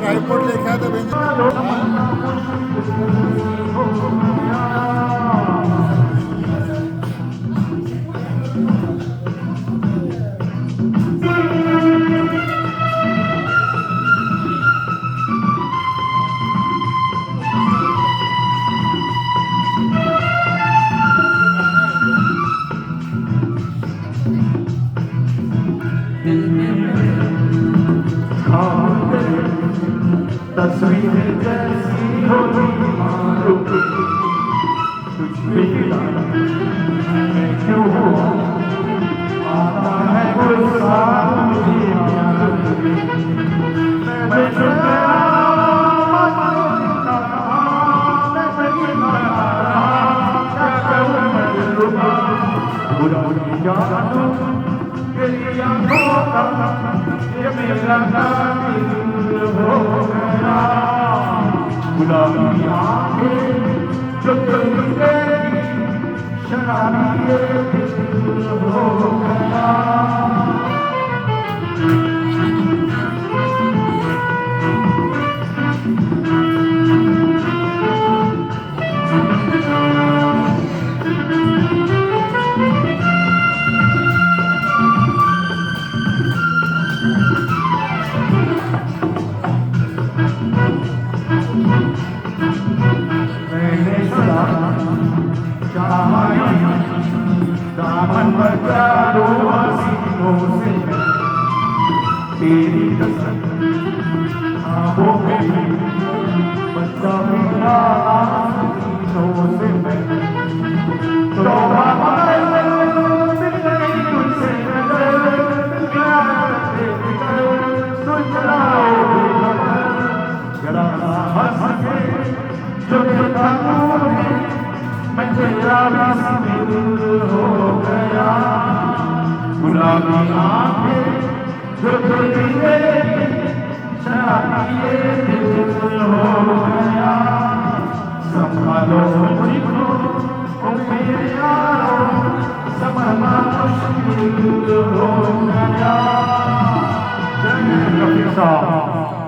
tripod लेके आया था तस्वीर जैसी हो तुम्हारो कुछ भी मैं क्यों आता है गुस्सा मुझे मैं बुरा जानू तेरी आंखों का ये मेरा दिल हो गया गुलाबी आंखें जो तुम तेरी शराबी ये दिल हो गया दामन बचा दो हसीनों से तेरी कसम आंखों में बच्चा मेरा हसीनों से मैं तो तुझसे नजर सुन जरा हंस के जो देखा तूने मैं तेरा दिल हो गया गुलाबी आंखें जो तेरी शराबी ये दिल हो गया संभालो मुझको ओ मेरे यारो संभालना मुश्किल हो गया जय रफीक साहब